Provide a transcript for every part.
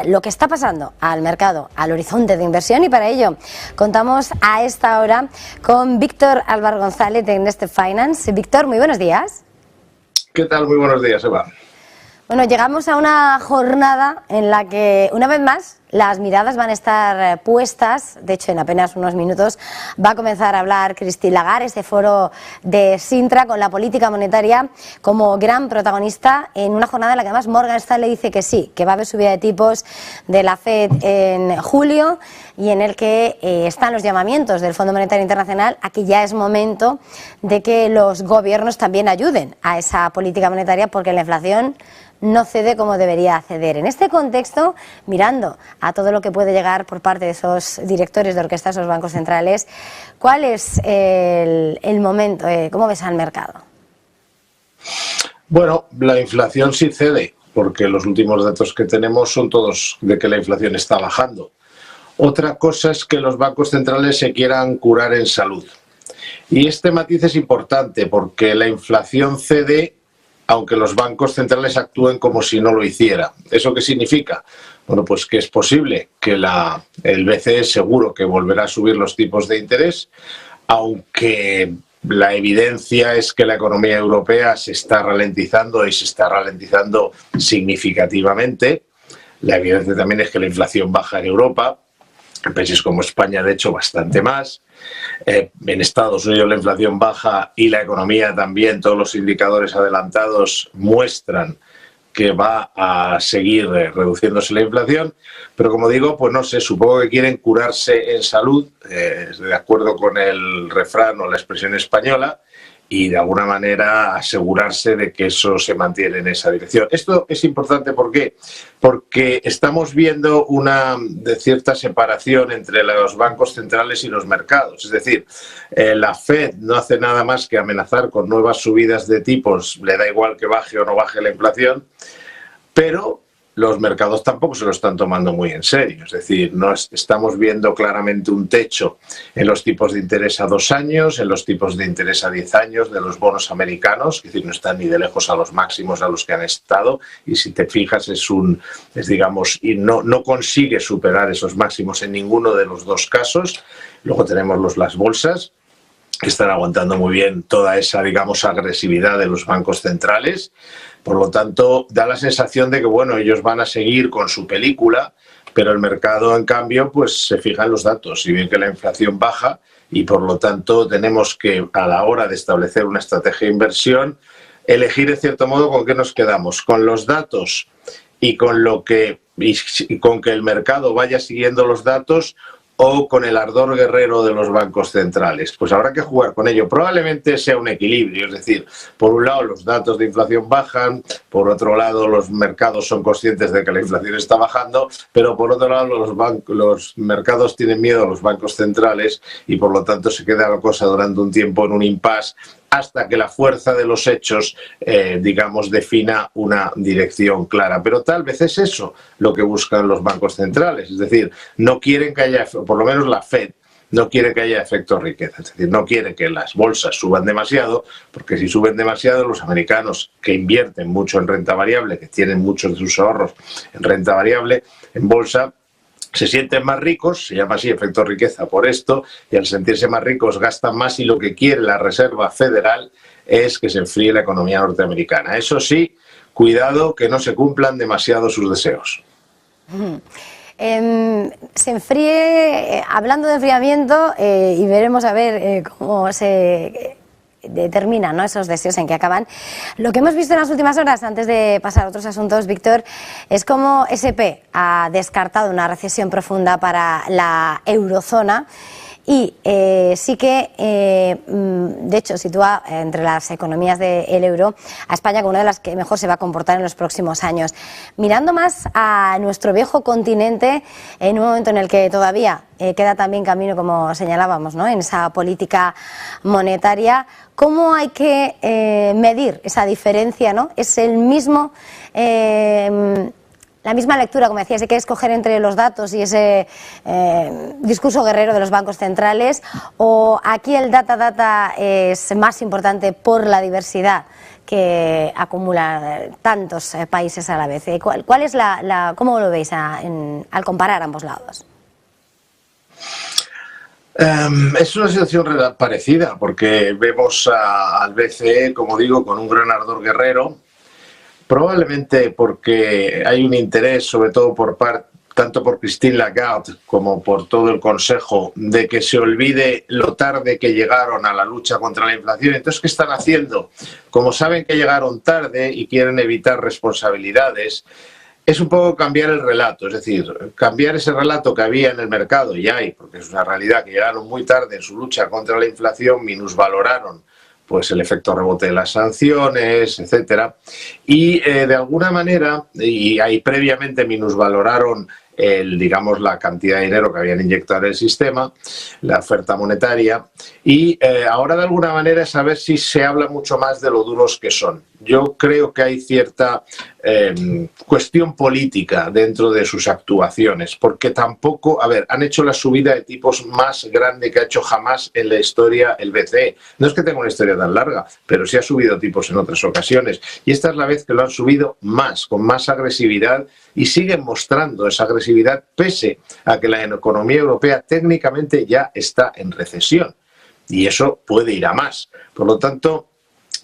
lo que está pasando al mercado, al horizonte de inversión, y para ello contamos a esta hora con Víctor Álvaro González de Neste Finance. Víctor, muy buenos días. ¿Qué tal? Muy buenos días, Eva. Bueno, llegamos a una jornada en la que, una vez más, las miradas van a estar puestas. De hecho, en apenas unos minutos va a comenzar a hablar Christine Lagarde, este foro de Sintra, con la política monetaria como gran protagonista, en una jornada en la que además Morgan Stanley dice que sí, que va a haber subida de tipos de la Fed en julio, y en el que están los llamamientos del Fondo Monetario Internacional a que ya es momento de que los gobiernos también ayuden a esa política monetaria, porque la inflación no cede como debería ceder. En este contexto, mirando a todo lo que puede llegar por parte de esos directores de orquesta, esos bancos centrales, ¿cuál es el momento? ¿Cómo ves al mercado? Bueno, la inflación sí cede, porque los últimos datos que tenemos son todos de que la inflación está bajando. Otra cosa es que los bancos centrales se quieran curar en salud. Y este matiz es importante, porque la inflación cede aunque los bancos centrales actúen como si no lo hiciera. ¿Eso qué significa? Bueno, pues que es posible que el BCE seguro que volverá a subir los tipos de interés, aunque la evidencia es que la economía europea se está ralentizando y se está ralentizando significativamente. La evidencia también es que la inflación baja en Europa, en países como España, de hecho, bastante más. En Estados Unidos la inflación baja y la economía también, todos los indicadores adelantados muestran que va a seguir reduciéndose la inflación, pero como digo, pues no sé, supongo que quieren curarse en salud, de acuerdo con el refrán o la expresión española, y de alguna manera asegurarse de que eso se mantiene en esa dirección. Esto es importante, ¿por qué? Porque estamos viendo una cierta separación entre los bancos centrales y los mercados. Es decir, la Fed no hace nada más que amenazar con nuevas subidas de tipos, le da igual que baje o no baje la inflación, pero los mercados tampoco se lo están tomando muy en serio. Es decir, no estamos viendo claramente un techo en los tipos de interés a 2 años, en los tipos de interés a 10 años de los bonos americanos, es decir, no están ni de lejos a los máximos a los que han estado, y si te fijas y no consigue superar esos máximos en ninguno de los dos casos. Luego tenemos las bolsas, que están aguantando muy bien toda esa, agresividad de los bancos centrales. Por lo tanto, da la sensación de que, bueno, ellos van a seguir con su película, pero el mercado, en cambio, pues se fija en los datos y ve que la inflación baja, y por lo tanto tenemos que, a la hora de establecer una estrategia de inversión, elegir, en cierto modo, con qué nos quedamos, con los datos y con que el mercado vaya siguiendo los datos, o con el ardor guerrero de los bancos centrales. Pues habrá que jugar con ello. Probablemente sea un equilibrio, es decir, por un lado los datos de inflación bajan, por otro lado los mercados son conscientes de que la inflación está bajando, pero por otro lado los mercados tienen miedo a los bancos centrales, y por lo tanto se queda la cosa durante un tiempo en un impasse, hasta que la fuerza de los hechos, defina una dirección clara. Pero tal vez es eso lo que buscan los bancos centrales. Es decir, no quieren que haya, por lo menos la Fed, no quiere que haya efecto riqueza. Es decir, no quiere que las bolsas suban demasiado, porque si suben demasiado, los americanos, que invierten mucho en renta variable, que tienen muchos de sus ahorros en renta variable, en bolsa, se sienten más ricos, se llama así efecto riqueza por esto, y al sentirse más ricos gastan más, y lo que quiere la Reserva Federal es que se enfríe la economía norteamericana. Eso sí, cuidado que no se cumplan demasiado sus deseos. Se enfríe, hablando de enfriamiento, y veremos a ver cómo se determinan, ¿no?, esos deseos en que acaban. Lo que hemos visto en las últimas horas, antes de pasar a otros asuntos, Víctor, es cómo SP ha descartado una recesión profunda para la eurozona, y sí que, de hecho, sitúa entre las economías del euro a España como una de las que mejor se va a comportar en los próximos años. Mirando más a nuestro viejo continente, en un momento en el que todavía queda también camino, como señalábamos, ¿no?, en esa política monetaria, ¿cómo hay que medir esa diferencia, ¿no? ¿Es el mismo la misma lectura, como decías, hay que escoger entre los datos y ese discurso guerrero de los bancos centrales, o aquí el data es más importante por la diversidad que acumula tantos países a la vez. ¿Cuál es cómo lo veis al comparar ambos lados? Es una situación parecida, porque vemos al BCE, como digo, con un gran ardor guerrero, probablemente porque hay un interés, sobre todo tanto por Christine Lagarde como por todo el Consejo, de que se olvide lo tarde que llegaron a la lucha contra la inflación. Entonces, ¿qué están haciendo? Como saben que llegaron tarde y quieren evitar responsabilidades, es un poco cambiar el relato, es decir, cambiar ese relato que había en el mercado, y hay, porque es una realidad que llegaron muy tarde en su lucha contra la inflación, minusvaloraron pues el efecto rebote de las sanciones, etcétera, y de alguna manera, y ahí previamente minusvaloraron digamos, la cantidad de dinero que habían inyectado en el sistema, la oferta monetaria, y ahora de alguna manera es saber si se habla mucho más de lo duros que son. Yo creo que hay cierta cuestión política dentro de sus actuaciones, porque tampoco, han hecho la subida de tipos más grande que ha hecho jamás en la historia el BCE. No es que tenga una historia tan larga, pero sí ha subido tipos en otras ocasiones. Y esta es la vez que lo han subido más, con más agresividad, y siguen mostrando esa agresividad pese a que la economía europea técnicamente ya está en recesión. Y eso puede ir a más. Por lo tanto,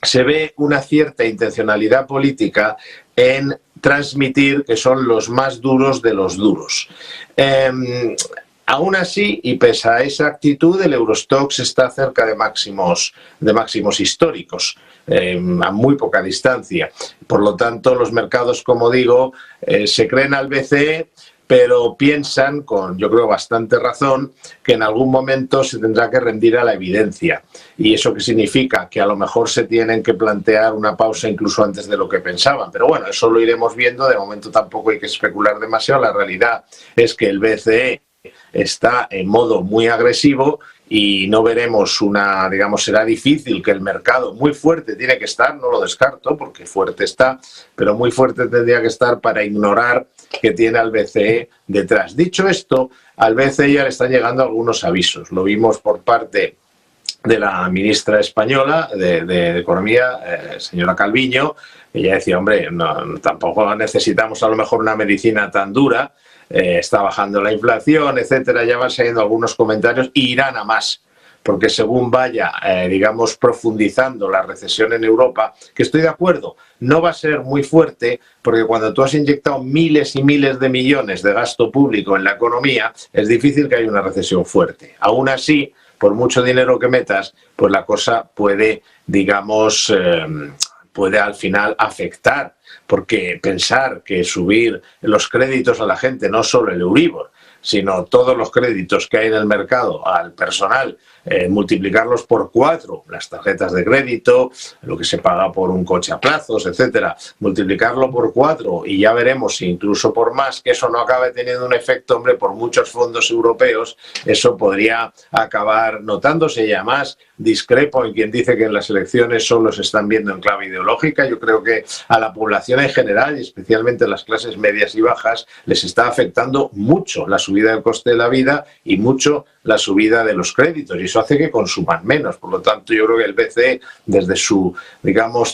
se ve una cierta intencionalidad política en transmitir que son los más duros de los duros. Aún así, y pese a esa actitud, el Eurostoxx está cerca de máximos históricos, a muy poca distancia. Por lo tanto, los mercados, como digo, se creen al BCE, pero piensan, con yo creo bastante razón, que en algún momento se tendrá que rendir a la evidencia. ¿Y eso qué significa? Que a lo mejor se tienen que plantear una pausa incluso antes de lo que pensaban. Pero bueno, eso lo iremos viendo. De momento tampoco hay que especular demasiado. La realidad es que el BCE está en modo muy agresivo y no veremos será difícil que el mercado muy fuerte tiene que estar, no lo descarto porque fuerte está, pero muy fuerte tendría que estar para ignorar que tiene al BCE detrás. Dicho esto, al BCE ya le están llegando algunos avisos. Lo vimos por parte de la ministra española de Economía, señora Calviño. Ella decía, hombre, no, tampoco necesitamos a lo mejor una medicina tan dura, está bajando la inflación, etcétera. Ya van saliendo algunos comentarios y irán a más, porque según vaya, profundizando la recesión en Europa, que estoy de acuerdo, no va a ser muy fuerte, porque cuando tú has inyectado miles y miles de millones de gasto público en la economía, es difícil que haya una recesión fuerte. Aún así, por mucho dinero que metas, pues la cosa puede, puede al final afectar, porque pensar que subir los créditos a la gente, no solo el Euribor, sino todos los créditos que hay en el mercado al personal, multiplicarlos por 4, las tarjetas de crédito, lo que se paga por un coche a plazos, etcétera, multiplicarlo por 4 y ya veremos si incluso por más, que eso no acabe teniendo un efecto, hombre, por muchos fondos europeos, eso podría acabar notándose. Y además discrepo en quien dice que en las elecciones solo se están viendo en clave ideológica. Yo creo que a la población en general, y especialmente a las clases medias y bajas, les está afectando mucho la subida del coste de la vida y mucho la subida de los créditos, y eso hace que consuman menos. Por lo tanto, yo creo que el BCE, desde su,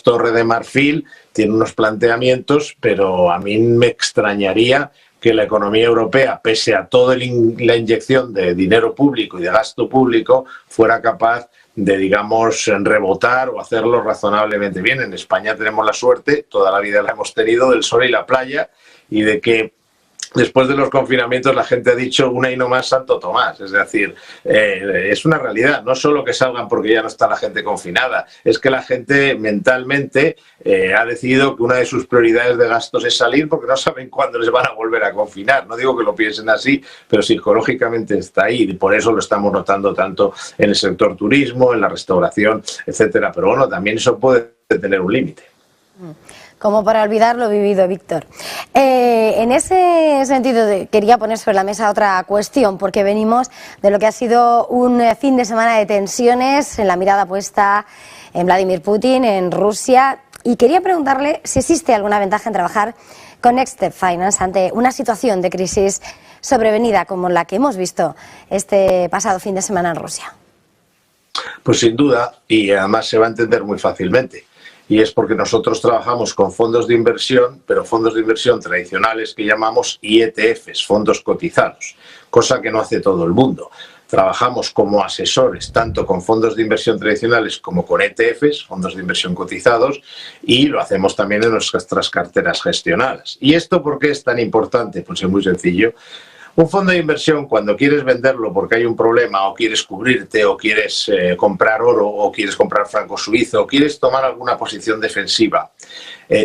torre de marfil, tiene unos planteamientos, pero a mí me extrañaría que la economía europea, pese a toda la inyección de dinero público y de gasto público, fuera capaz de, rebotar o hacerlo razonablemente bien. En España tenemos la suerte, toda la vida la hemos tenido, del sol y la playa, y de que después de los confinamientos la gente ha dicho una y no más Santo Tomás. Es decir, es una realidad. No solo que salgan porque ya no está la gente confinada, es que la gente mentalmente ha decidido que una de sus prioridades de gastos es salir porque no saben cuándo les van a volver a confinar. No digo que lo piensen así, pero psicológicamente está ahí, y por eso lo estamos notando tanto en el sector turismo, en la restauración, etcétera. Pero bueno, también eso puede tener un límite. Como para olvidar lo vivido, Víctor. En ese sentido, quería poner sobre la mesa otra cuestión, porque venimos de lo que ha sido un fin de semana de tensiones, en la mirada puesta en Vladimir Putin, en Rusia, y quería preguntarle si existe alguna ventaja en trabajar con Next Step Finance ante una situación de crisis sobrevenida como la que hemos visto este pasado fin de semana en Rusia. Pues sin duda, y además se va a entender muy fácilmente. y es porque nosotros trabajamos con fondos de inversión, pero fondos de inversión tradicionales que llamamos y ETFs, fondos cotizados, cosa que no hace todo el mundo. Trabajamos como asesores tanto con fondos de inversión tradicionales como con ETFs, fondos de inversión cotizados, y lo hacemos también en nuestras carteras gestionadas. ¿Y esto por qué es tan importante? Pues es muy sencillo. Un fondo de inversión, cuando quieres venderlo porque hay un problema, o quieres cubrirte, o quieres comprar oro, o quieres comprar franco suizo, o quieres tomar alguna posición defensiva,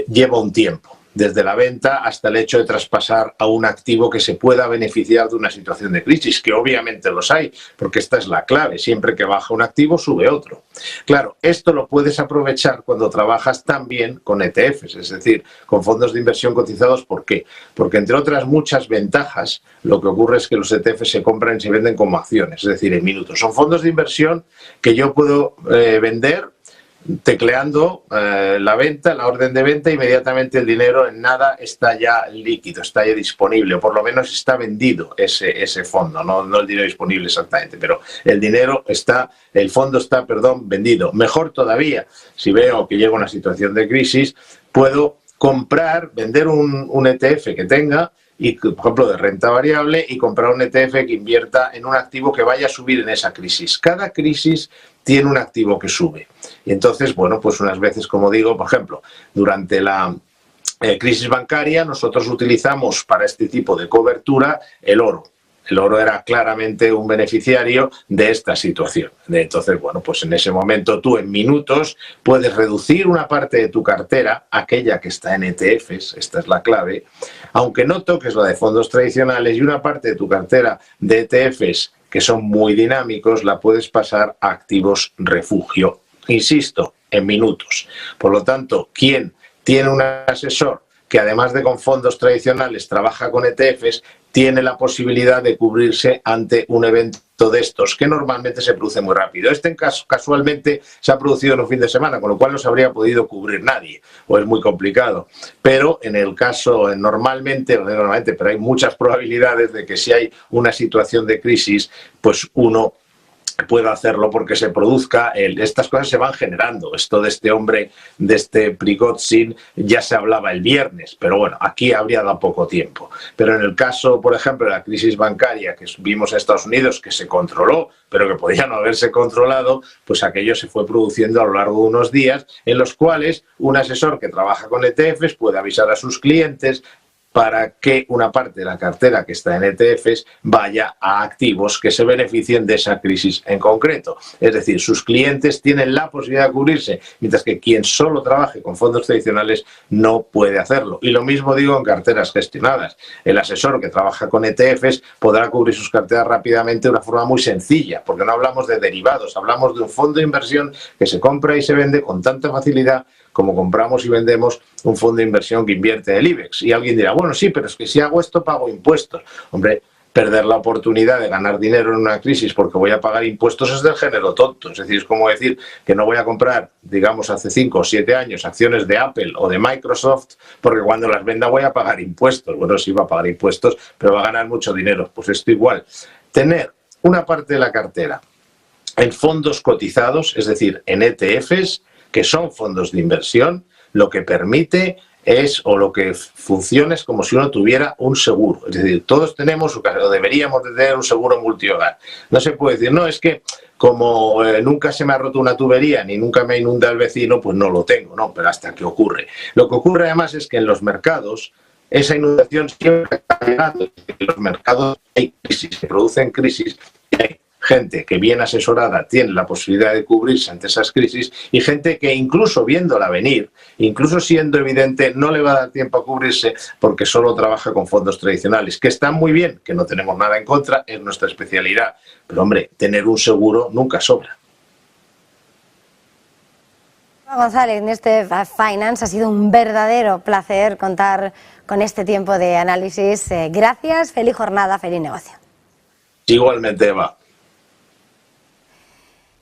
lleva un tiempo. Desde la venta hasta el hecho de traspasar a un activo que se pueda beneficiar de una situación de crisis, que obviamente los hay, porque esta es la clave. Siempre que baja un activo, sube otro. Claro, esto lo puedes aprovechar cuando trabajas también con ETFs, es decir, con fondos de inversión cotizados. ¿Por qué? Porque entre otras muchas ventajas, lo que ocurre es que los ETFs se compran y se venden como acciones, es decir, en minutos. Son fondos de inversión que yo puedo vender tecleando la venta, la orden de venta, inmediatamente el dinero en nada está ya líquido, está ya disponible, o por lo menos está vendido ese fondo, no el dinero disponible exactamente, pero el dinero está, el fondo está, perdón, vendido. Mejor todavía, si veo que llega una situación de crisis, puedo comprar, vender un ETF que tenga, y, por ejemplo, de renta variable, y comprar un ETF que invierta en un activo que vaya a subir en esa crisis. Cada crisis tiene un activo que sube. Y entonces, bueno, pues unas veces, como digo, por ejemplo, durante la crisis bancaria, nosotros utilizamos para este tipo de cobertura el oro. El oro era claramente un beneficiario de esta situación. Entonces, bueno, pues en ese momento tú en minutos puedes reducir una parte de tu cartera, aquella que está en ETFs, esta es la clave, aunque no toques la de fondos tradicionales, y una parte de tu cartera de ETFs que son muy dinámicos, la puedes pasar a activos refugio. Insisto, en minutos. Por lo tanto, quien tiene un asesor que además de con fondos tradicionales trabaja con ETFs, tiene la posibilidad de cubrirse ante un evento de estos, que normalmente se produce muy rápido. Este caso casualmente se ha producido en un fin de semana, con lo cual no se habría podido cubrir nadie, o es muy complicado. Pero en el caso, normalmente, pero hay muchas probabilidades de que si hay una situación de crisis, pues uno pueda hacerlo porque se produzca, estas cosas se van generando. Esto de este hombre, de este Prigozhin, ya se hablaba el viernes, pero bueno, aquí habría dado poco tiempo. Pero en el caso, por ejemplo, de la crisis bancaria que vimos en Estados Unidos, que se controló, pero que podía no haberse controlado, pues aquello se fue produciendo a lo largo de unos días, en los cuales un asesor que trabaja con ETFs puede avisar a sus clientes para que una parte de la cartera que está en ETFs vaya a activos que se beneficien de esa crisis en concreto. Es decir, sus clientes tienen la posibilidad de cubrirse, mientras que quien solo trabaje con fondos tradicionales no puede hacerlo. Y lo mismo digo en carteras gestionadas. El asesor que trabaja con ETFs podrá cubrir sus carteras rápidamente de una forma muy sencilla, porque no hablamos de derivados, hablamos de un fondo de inversión que se compra y se vende con tanta facilidad como compramos y vendemos un fondo de inversión que invierte en el IBEX. Y alguien dirá, bueno, sí, pero es que si hago esto pago impuestos. Hombre, perder la oportunidad de ganar dinero en una crisis porque voy a pagar impuestos es del género tonto. Es decir, es como decir que no voy a comprar, digamos, hace 5 o 7 años acciones de Apple o de Microsoft porque cuando las venda voy a pagar impuestos. Bueno, sí va a pagar impuestos, pero va a ganar mucho dinero. Pues esto igual. Tener una parte de la cartera en fondos cotizados, es decir, en ETFs, que son fondos de inversión, lo que permite es, o lo que funciona es como si uno tuviera un seguro. Es decir, todos tenemos, o deberíamos de tener un seguro multihogar. No se puede decir, no, es que como nunca se me ha roto una tubería ni nunca me inunda el vecino, pues no lo tengo, no, pero hasta que ocurre. Lo que ocurre además es que en los mercados esa inundación siempre está llegando. En los mercados hay crisis, se producen crisis, y hay gente que bien asesorada tiene la posibilidad de cubrirse ante esas crisis, y gente que incluso viéndola venir, incluso siendo evidente, no le va a dar tiempo a cubrirse porque solo trabaja con fondos tradicionales, que están muy bien, que no tenemos nada en contra, es nuestra especialidad. Pero hombre, tener un seguro nunca sobra. González, en este Finance ha sido un verdadero placer contar con este tiempo de análisis. Gracias, feliz jornada, feliz negocio. Igualmente, Eva.